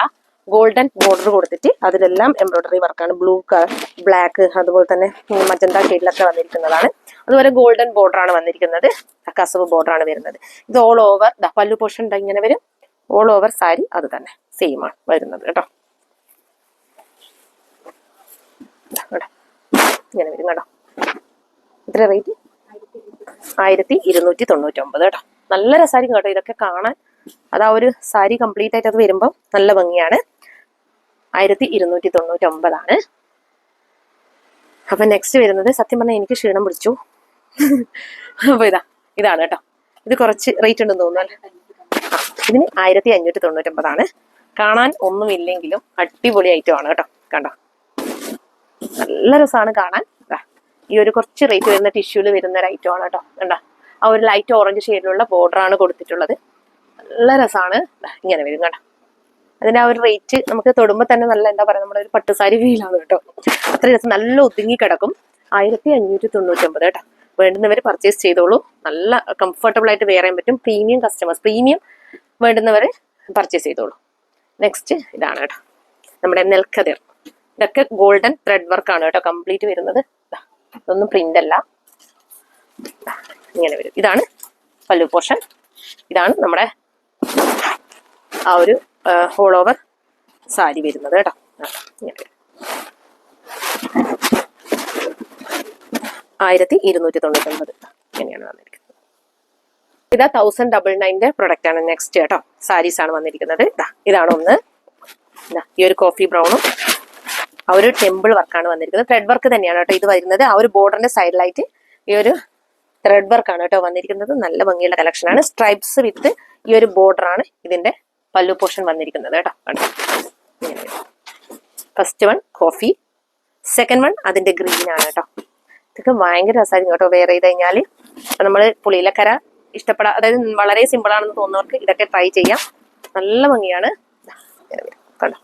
ഗോൾഡൻ ബോർഡർ കൊടുത്തിട്ട് അതിലെല്ലാം എംബ്രോയിഡറി വർക്കാണ്. ബ്ലൂ കളർ, ബ്ലാക്ക്, അതുപോലെ തന്നെ മജന്ത ഷെയ്ഡിലൊക്കെ വന്നിരിക്കുന്നതാണ്. അതുപോലെ ഗോൾഡൻ ബോർഡർ ആണ് വന്നിരിക്കുന്നത്. കസവ് ബോർഡർ ആണ് വരുന്നത്. ഇത് ഓൾ ഓവർ പല്ലു പോർഷൻ ഇങ്ങനെ വരും. ഓൾ ഓവർ സാരി അത് തന്നെ സെയിം ആണ് വരുന്നത് കേട്ടോ. ഇങ്ങനെ വരും കേട്ടോ. ഇത്ര റേറ്റ് 1299 കേട്ടോ. നല്ല രസമായിരിക്കും കേട്ടോ ഇതൊക്കെ കാണാൻ. അത് ആ ഒരു സാരി കംപ്ലീറ്റ് ആയിട്ട് അത് വരുമ്പോൾ നല്ല ഭംഗിയാണ്. 1299 ആണ്. അപ്പൊ നെക്സ്റ്റ് വരുന്നത്, സത്യം പറഞ്ഞാൽ എനിക്ക് ക്ഷീണം പിടിച്ചു. അപ്പൊ ഇതാണ് കേട്ടോ. ഇത് കുറച്ച് റേറ്റ് ഉണ്ടെന്ന് തോന്നുന്നു. ഇതിന് 1599 ആണ്. കാണാൻ ഒന്നുമില്ലെങ്കിലും അടിപൊളി ഐറ്റം ആണ് കേട്ടോ. കണ്ടോ, നല്ല രസമാണ് കാണാൻ. ഈ ഒരു കുറച്ച് റേറ്റ് വരുന്ന ടിഷ്യൂല് വരുന്ന ഒരു ഐറ്റം ആണ് കേട്ടോ. കണ്ടോ, ആ ഒരു ലൈറ്റ് ഓറഞ്ച് ഷെയ്ഡിലുള്ള ബോർഡർ ആണ് കൊടുത്തിട്ടുള്ളത്. നല്ല രസമാണ്. ഇങ്ങനെ വരും കണ്ടോ. അതിന്റെ ആ ഒരു റേറ്റ് നമുക്ക് തൊടുമ്പോൾ തന്നെ നല്ല എന്താ പറയാ, നമ്മുടെ ഒരു പട്ടുസാരി ഫീലാണ് കേട്ടോ. അത്ര രസം, നല്ല ഒതുങ്ങി കിടക്കും. 1599 കേട്ടോ. വേണ്ടുന്നവർ പർച്ചേസ് ചെയ്തോളൂ. നല്ല കംഫർട്ടബിൾ ആയിട്ട് വെയർ ചെയ്യാൻ പറ്റും. പ്രീമിയം കസ്റ്റമേഴ്സ്, പ്രീമിയം വേണ്ടുന്നവർ പർച്ചേസ് ചെയ്തോളൂ. നെക്സ്റ്റ് ഇതാണ് കേട്ടോ, നമ്മുടെ നെൽക്കതിർ. ഇതൊക്കെ ഗോൾഡൻ ത്രെഡ് വർക്ക് ആണ് കേട്ടോ കംപ്ലീറ്റ് വരുന്നത്. ഇതൊന്നും പ്രിന്റ് അല്ല. ഇങ്ങനെ വരും. ഇതാണ് പല്ലു പോർഷൻ. ഇതാണ് നമ്മുടെ ആ ഒരു ഓൾ ഓവർ സാരി വരുന്നത് കേട്ടോ. ഇങ്ങനെ വരും. 1299 ഇങ്ങനെയാണ് വന്നിരിക്കുന്നത്. ഇത് 1099 പ്രൊഡക്റ്റ് ആണ്. നെക്സ്റ്റ് കേട്ടോ, സാരീസ് ആണ് വന്നിരിക്കുന്നത്. ഇതാണ് ഒന്ന്. ഈ ഒരു കോഫി ബ്രൗണും ആ ഒരു ടെമ്പിൾ വർക്കാണ് വന്നിരിക്കുന്നത്. ത്രെഡ് വർക്ക് തന്നെയാണ് കേട്ടോ ഇത് വരുന്നത്. ആ ഒരു ബോർഡറിന്റെ സൈഡിലായിട്ട് ഈ ഒരു ത്രെഡ് വർക്കാണ് കേട്ടോ വന്നിരിക്കുന്നത്. നല്ല ഭംഗിയുള്ള കളക്ഷൻ ആണ്. സ്ട്രൈപ്സ് വിത്ത് ഈ ഒരു ബോർഡർ ആണ് ഇതിന്റെ പല്ലു പോർഷൻ വന്നിരിക്കുന്നത് കേട്ടോ. First one coffee, second one അതിന്റെ ഗ്രീൻ ആണ് കേട്ടോ. ഇതൊക്കെ ഭയങ്കര രസമായിരിക്കും കേട്ടോ വെയർ ചെയ്ത് കഴിഞ്ഞാൽ. നമ്മൾ പുളിയിലക്കര ഇഷ്ടപ്പെടാം, അതായത് വളരെ സിമ്പിൾ ആണെന്ന് തോന്നുന്നവർക്ക് ഇതൊക്കെ ട്രൈ ചെയ്യാം. നല്ല ഭംഗിയാണ്. കണ്ടോ,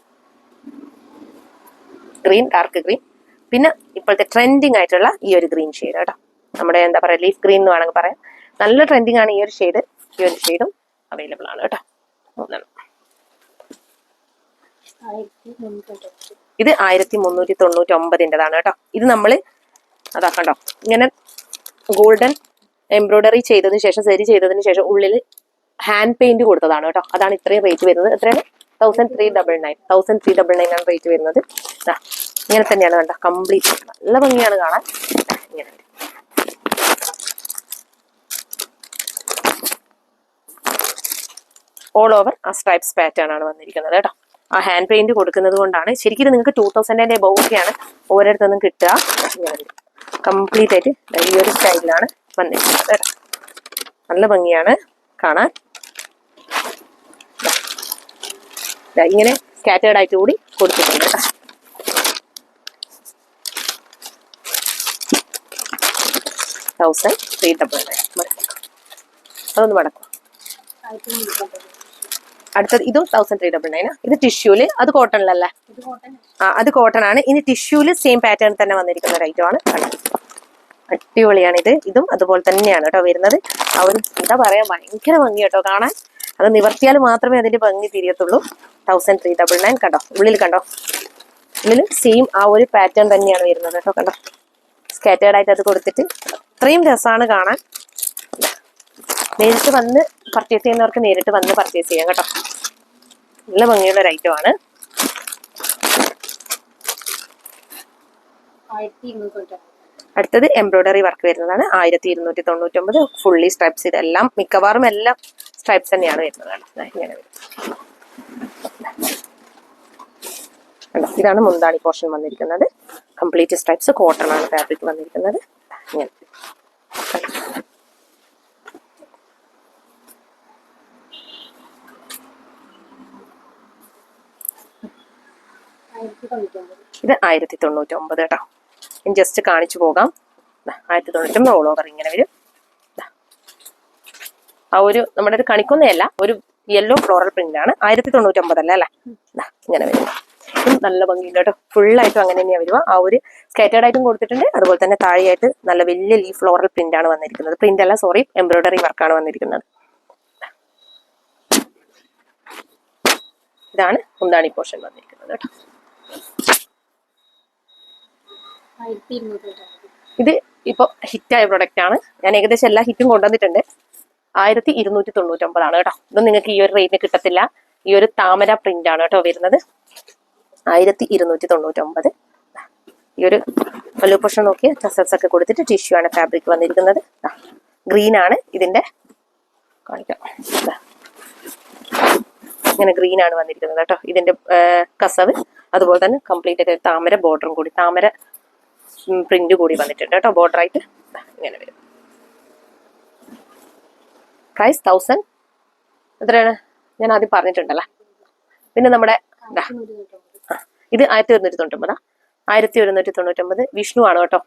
ഗ്രീൻ, ഡാർക്ക് ഗ്രീൻ, പിന്നെ ഇപ്പോഴത്തെ ട്രെൻഡിങ് ആയിട്ടുള്ള ഈ ഒരു ഗ്രീൻ ഷെയ്ഡ് കേട്ടോ. നമ്മുടെ എന്താ പറയുക, ലീഫ് ഗ്രീൻ എന്ന് വേണമെങ്കിൽ പറയാം. നല്ല ട്രെൻഡിങ് ആണ് ഈ ഒരു ഷെയ്ഡ്. ഈ ഒരു ഷെയ്ഡും അവൈലബിൾ ആണ് കേട്ടോ. ഇത് 1399 കേട്ടോ. ഇത് നമ്മള് അതാക്കണ്ടോ ഇങ്ങനെ ഗോൾഡൻ എംബ്രോയിഡറി ചെയ്തതിനു ശേഷം സെരി ചെയ്തതിനു ശേഷം ഉള്ളിൽ ഹാൻഡ് പെയിന്റ് കൊടുത്തതാണ് കേട്ടോ. അതാണ് ഇത്രയും റേറ്റ് വരുന്നത്. എത്രയാണ്? 1399 ആണ് റേറ്റ് വരുന്നത്. ഇങ്ങനെ തന്നെയാണ് കണ്ടോ, കംപ്ലീറ്റ് നല്ല ഭംഗിയാണ് കാണാൻ. ഇങ്ങനെ ഓൾ ഓവർ ആ സ്ട്രൈപ്സ് പാറ്റേൺ ആണ് വന്നിരിക്കുന്നത് കേട്ടോ. ആ ഹാൻഡ് പെയിന്റ് കൊടുക്കുന്നത് കൊണ്ടാണ്. ശരിക്കും നിങ്ങൾക്ക് 2000 എബവ് ഒക്കെയാണ് ഓരോരുത്തർന്നും കിട്ടുക. കംപ്ലീറ്റ് ആയിട്ട് ഈ ഒരു സ്റ്റൈലിലാണ് വന്നിരിക്കുന്നത് കേട്ടോ. നല്ല ഭംഗിയാണ് കാണാൻ. ഇങ്ങനെ സ്കാറ്റേർഡ് ആയിട്ട് കൂടി കൊടുത്തിട്ടുണ്ട് കേട്ടോ. അതൊന്ന് മടക്കും. അടുത്തത് ഇതും 1399. ഇത് ടിഷ്യൂല്, അത് കോട്ടണിലല്ലേ? അത് കോട്ടൺ ആണ്. ഇനി ടിഷ്യൂല് സെയിം പാറ്റേൺ തന്നെ വന്നിരിക്കുന്ന ഒരു ഐറ്റം ആണ്. അടിപൊളിയാണ് ഇത്. ഇതും അതുപോലെ തന്നെയാണ് കേട്ടോ വരുന്നത്. ആ ഒരു എന്താ പറയാ, ഭയങ്കര ഭംഗി കേട്ടോ കാണാൻ. അത് നിവർത്തിയാൽ മാത്രമേ അതിന്റെ ഭംഗി തിരിയത്തുള്ളൂ. 1399 കണ്ടോ. ഉള്ളിൽ കണ്ടോ, ഉള്ളിൽ സെയിം ആ ഒരു പാറ്റേൺ തന്നെയാണ് വരുന്നത് കേട്ടോ. കണ്ടോ, സ്കാറ്റേർഡ് ആയിട്ട് അത് കൊടുത്തിട്ട് അത്രയും രസമാണ് കാണാൻ. നേരിട്ട് വന്ന് പർച്ചേസ് ചെയ്യുന്നവർക്ക് നേരിട്ട് വന്ന് പർച്ചേസ് ചെയ്യാം കേട്ടോ. നല്ല ഭംഗിയുള്ള ഒരു ഐറ്റം ആണ്. അടുത്തത് എംബ്രോയിഡറി വർക്ക് വരുന്നതാണ്. 1299 ഫുള്ളി സ്ട്രൈപ്സ്. ഇതെല്ലാം മിക്കവാറും എല്ലാം സ്ട്രൈപ്സ് തന്നെയാണ് വരുന്നത്. ഇങ്ങനെ വരും. ഇതാണ് മുന്താണി പോർഷൻ വന്നിരിക്കുന്നത്. Complete stripes. കോട്ടൺ ആണ് ഫാബ്രിക് വന്നിരിക്കുന്നത്. ഇങ്ങനെ ഇത് 1099 കേട്ടോ. ഞാൻ ജസ്റ്റ് കാണിച്ചു പോകാം. 1099 ഓൾ ഓവർ ഇങ്ങനെ വരും. ആ ഒരു നമ്മുടെ ഒരു കണിക്കൊന്നയല്ല, ഒരു യെല്ലോ ഫ്ലോറൽ പ്രിന്റ് ആണ്. 1099 അല്ലേ? ഇങ്ങനെ വരും. നല്ല ഭംഗിയുണ്ട് കേട്ടോ. ഫുള്ളായിട്ടും അങ്ങനെ തന്നെയാണ് വരുക. ആ ഒരു സ്കാറ്റേർഡ് ആയിട്ടും കൊടുത്തിട്ടുണ്ട്. അതുപോലെ തന്നെ താഴെയായിട്ട് നല്ല വലിയ ലീഫ് ഫ്ലോറൽ പ്രിന്റ് ആണ് വന്നിരിക്കുന്നത്. പ്രിന്റ് അല്ല, സോറി, എംബ്രോയിഡറി വർക്കാണ് വന്നിരിക്കുന്നത്. ഇതാണ് മുന്താണി പോർഷൻ വന്നിരിക്കുന്നത് കേട്ടോ. ഇത് ഇപ്പൊ ഹിറ്റായ പ്രൊഡക്റ്റ് ആണ്. ഞാൻ ഏകദേശം എല്ലാ ഹിറ്റും കൊണ്ടുവന്നിട്ടുണ്ട്. 1299 ആണ് കേട്ടോ. ഇതൊന്നും നിങ്ങൾക്ക് ഈ ഒരു റേറ്റിന് കിട്ടത്തില്ല. ഈ ഒരു താമര പ്രിന്റ് ആണ് കേട്ടോ വരുന്നത്. 1299. ഈ ഒരു പല്ലു പോർഷൻ നോക്കിയ ടസൽസ് ഒക്കെ കൊടുത്തിട്ട് ടിഷ്യൂ ആണ് ഫാബ്രിക് വന്നിരിക്കുന്നത്. ഗ്രീൻ ആണ് ഇതിന്റെ, കാണിക്കാം. ഇങ്ങനെ ഗ്രീൻ ആണ് വന്നിരിക്കുന്നത് കേട്ടോ. ഇതിന്റെ കസവ് അതുപോലെ തന്നെ കംപ്ലീറ്റ് ആയിട്ട് താമര ബോർഡറും കൂടി, താമര പ്രിന്റ് കൂടി വന്നിട്ടുണ്ട് കേട്ടോ. ബോർഡർ ആയിട്ട് ഇങ്ങനെ വരും. പ്രൈസ് 1000 എത്രയാണ് ഞാൻ ആദ്യം പറഞ്ഞിട്ടുണ്ടല്ലോ. പിന്നെ നമ്മുടെ ഇത് 1199. 1199 വിഷ്ണു ആണ് കേട്ടോ.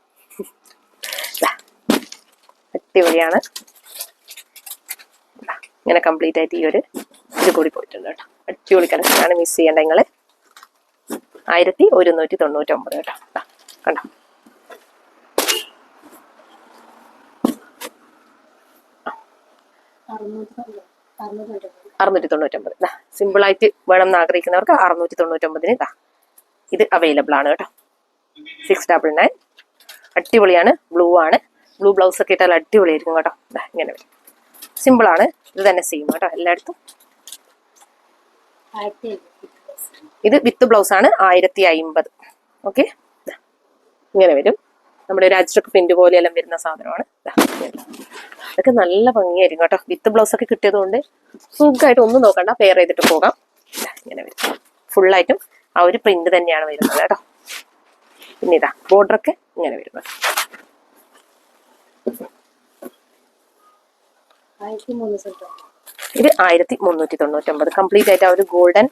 അടിപൊളിയാണ്. ഇങ്ങനെ കംപ്ലീറ്റ് ആയിട്ട് ഈ ഒരു ഇത് കൂടി പോയിട്ടുണ്ട് കേട്ടോ. അടിപൊളി കളക്ഷൻ ആണ്. മിസ് ചെയ്യേണ്ട നിങ്ങള്. 1199 കേട്ടോ. കണ്ടോ, 699. സിമ്പിൾ ആയിട്ട് വേണം എന്ന് ആഗ്രഹിക്കുന്നവർക്ക് 699 ഇത് അവൈലബിൾ ആണ് കേട്ടോ. 699. അടിപൊളിയാണ്. ബ്ലൂ ആണ്. ബ്ലൂ ബ്ലൗസ് ഒക്കെ ഇട്ടാൽ അടിപൊളിയായിരിക്കും കേട്ടോ. ഇങ്ങനെ വരും. സിമ്പിൾ ആണ്. ഇത് തന്നെ സെയിം കേട്ടോ എല്ലായിടത്തും. ഇത് വിത്ത് ബ്ലൗസ് ആണ്. 1050. ഓക്കെ, ഇങ്ങനെ വരും. നമ്മുടെ ഒരു അജ്രക് പ്രിന്റ് പോലെയെല്ലാം വരുന്ന സാധനമാണ്. ഇതൊക്കെ നല്ല ഭംഗിയായിരിക്കും കേട്ടോ. വിത്ത് ബ്ലൗസ് ഒക്കെ കിട്ടിയത് കൊണ്ട് സുഖമായിട്ട് ഒന്നും നോക്കണ്ട, പെയർ ചെയ്തിട്ട് പോകാം. ഇങ്ങനെ വരും. ഫുള്ളായിട്ടും ആ ഒരു പ്രിന്റ് തന്നെയാണ് വരുന്നത് കേട്ടോ. പിന്നെ ഇതാ ബോർഡറൊക്കെ ഇങ്ങനെ വരുന്നത്. 1399. ഇത് 1399. കംപ്ലീറ്റ് ആയിട്ട് ആ ഒരു ഗോൾഡൻ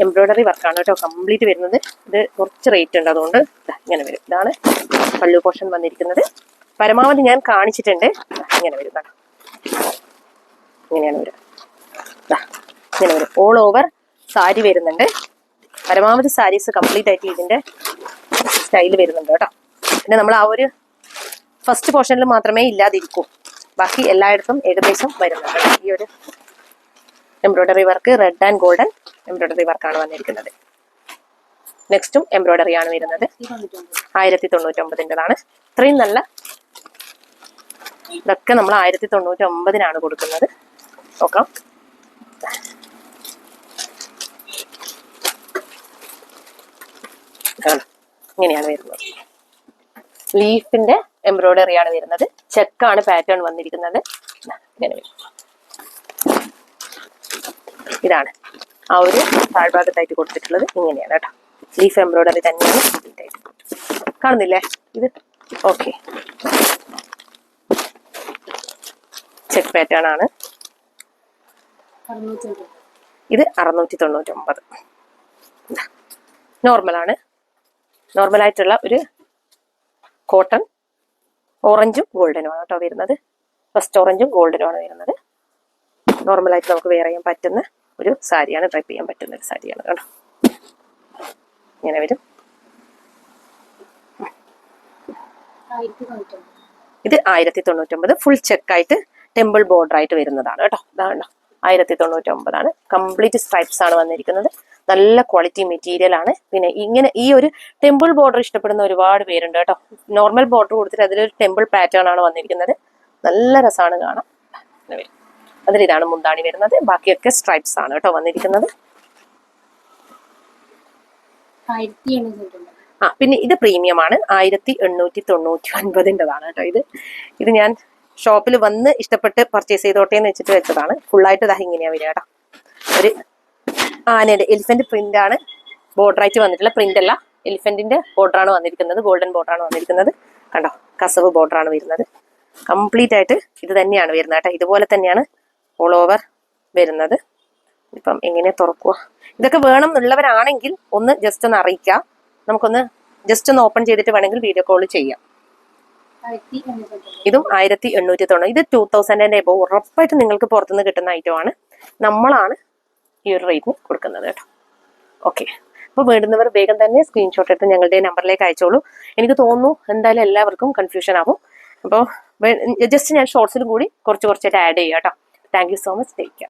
എംബ്രോയിഡറി വർക്കാണ് കേട്ടോ കംപ്ലീറ്റ് വരുന്നത്. ഇത് കുറച്ച് റേറ്റ് ഉണ്ട്, അതുകൊണ്ട് ഇങ്ങനെ വരും. ഇതാണ് പല്ലു പോർഷൻ വന്നിരിക്കുന്നത്. പരമാവധി ഞാൻ കാണിച്ചിട്ടുണ്ട്. ഇങ്ങനെ വരും കേട്ടോ. ഇങ്ങനെയാണ് വരും. ഇങ്ങനെ വരും. ഓൾ ഓവർ സാരി വരുന്നുണ്ട്. പരമാവധി സാരീസ് കംപ്ലീറ്റ് ആയിട്ട് ഇതിന്റെ സ്റ്റൈൽ വരുന്നുണ്ട് കേട്ടോ. പിന്നെ നമ്മൾ ആ ഒരു ഫസ്റ്റ് പോർഷനിൽ മാത്രമേ ഇല്ലാതിരിക്കൂ, ബാക്കി എല്ലായിടത്തും ഏകദേശം വരുന്നുണ്ട്. ഈ ഒരു embroidery work red and golden embroidery വർക്കാണ് വന്നിരിക്കുന്നത്. നെക്സ്റ്റും എംബ്രോയിഡറി ആണ് വരുന്നത്. 1099ൻ്റെതാണ്. ഇത്രയും നല്ല ഇതൊക്കെ നമ്മൾ 1099-നാണ് കൊടുക്കുന്നത്. നോക്കാം. ഇങ്ങനെയാണ് വരുന്നത്. ലീഫിന്റെ എംബ്രോയിഡറി ആണ് വരുന്നത്. ചെക്കാണ് പാറ്റേൺ വന്നിരിക്കുന്നത്. ഇങ്ങനെ വരും. ഇതാണ് ആ ഒരു താഴ്ഭാഗത്തായിട്ട് കൊടുത്തിട്ടുള്ളത്. ഇങ്ങനെയാണ് കേട്ടോ. ലീഫ് എംബ്രോയിഡറി തന്നെയാണ് കംപ്ലീറ്റ് ആയിട്ട്. കാണുന്നില്ലേ ഇത്? ഓക്കെ. ചെക്ക് പാറ്റേൺ ആണ്. ഇത് 699. നോർമലാണ്. നോർമലായിട്ടുള്ള ഒരു കോട്ടൺ ഓറഞ്ചും ഗോൾഡനും ആണ് കേട്ടോ വരുന്നത്. ഫസ്റ്റ് ഓറഞ്ചും ഗോൾഡനും ആണ് വരുന്നത്. നോർമലായിട്ട് നമുക്ക് വെയർ ചെയ്യാൻ പറ്റുന്ന ഒരു സാരിയാണ്, ഡ്രൈപ്പ് ചെയ്യാൻ പറ്റുന്ന ഒരു സാരിയാണ് കേട്ടോ. ഇങ്ങനെ വരും. ഇത് 1099 ഫുൾ ചെക്കായിട്ട് ടെമ്പിൾ ബോർഡർ ആയിട്ട് വരുന്നതാണ് കേട്ടോ. ഇതാണോ 1099 കംപ്ലീറ്റ് സ്ട്രൈപ്സ് ആണ് വന്നിരിക്കുന്നത്. നല്ല ക്വാളിറ്റി മെറ്റീരിയൽ ആണ്. പിന്നെ ഇങ്ങനെ ഈ ഒരു ടെമ്പിൾ ബോർഡർ ഇഷ്ടപ്പെടുന്ന ഒരുപാട് പേരുണ്ട് കേട്ടോ. നോർമൽ ബോർഡർ കൊടുത്തിട്ട് അതിലൊരു ടെമ്പിൾ പാറ്റേൺ ആണ് വന്നിരിക്കുന്നത്. നല്ല രസമാണ് കാണാൻ. അതിലിതാണ് മുന്താണി വരുന്നത്. ബാക്കിയൊക്കെ സ്ട്രൈപ്സ് ആണ് കേട്ടോ വന്നിരിക്കുന്നത്. പിന്നെ ഇത് പ്രീമിയം ആണ്. 1899-ൻ്റെതാണ് കേട്ടോ. ഇത് ഞാൻ ഷോപ്പിൽ വന്ന് ഇഷ്ടപ്പെട്ട് പർച്ചേസ് ചെയ്തോട്ടെ എന്ന് വെച്ചിട്ട് വെച്ചതാണ്. ഫുള്ളായിട്ട് ഇതാ ഇങ്ങനെയാ വരിക കേട്ടോ. ഒരു ആനയുടെ എലിഫന്റ് പ്രിന്റ് ആണ് ബോർഡർ ആയിട്ട് വന്നിട്ടുള്ള. പ്രിന്റ് അല്ല, എലിഫന്റിന്റെ ബോർഡർ ആണ് വന്നിരിക്കുന്നത്. ഗോൾഡൻ ബോർഡർ ആണ് വന്നിരിക്കുന്നത്. കണ്ടോ, കസവ് ബോർഡർ ആണ് വരുന്നത്. കംപ്ലീറ്റ് ആയിട്ട് ഇത് തന്നെയാണ് വരുന്നത് കേട്ടോ. ഇതുപോലെ തന്നെയാണ് ഓൾ ഓവർ വരുന്നത്. ഇപ്പം എങ്ങനെ തുറക്കുക? ഇതൊക്കെ വേണം എന്നുള്ളവരാണെങ്കിൽ ഒന്ന് ജസ്റ്റ് ഒന്ന് അറിയിക്കാം. നമുക്കൊന്ന് ജസ്റ്റ് ഒന്ന് ഓപ്പൺ ചെയ്തിട്ട് വേണമെങ്കിൽ വീഡിയോ കോൾ ചെയ്യാം. ഇതും 1890. ഇത് 2000 എബോ ഉറപ്പായിട്ട് നിങ്ങൾക്ക് പുറത്തുനിന്ന് കിട്ടുന്ന ഐറ്റം ആണ്. നമ്മളാണ് ഈ ഒരു റേറ്റിന് കൊടുക്കുന്നത് കേട്ടോ. ഓക്കെ. അപ്പോൾ വേണ്ടുന്നവർ വേഗം തന്നെ സ്ക്രീൻഷോട്ട് എടുത്ത് ഞങ്ങളുടെ നമ്പറിലേക്ക് അയച്ചോളൂ. എനിക്ക് തോന്നുന്നു എന്തായാലും എല്ലാവർക്കും കൺഫ്യൂഷൻ ആവും. അപ്പോൾ ജസ്റ്റ് ഞാൻ ഷോർട്സിലും കൂടി കുറച്ചായിട്ട് ആഡ് ചെയ്യാം കേട്ടോ. Thank you so much. Take care.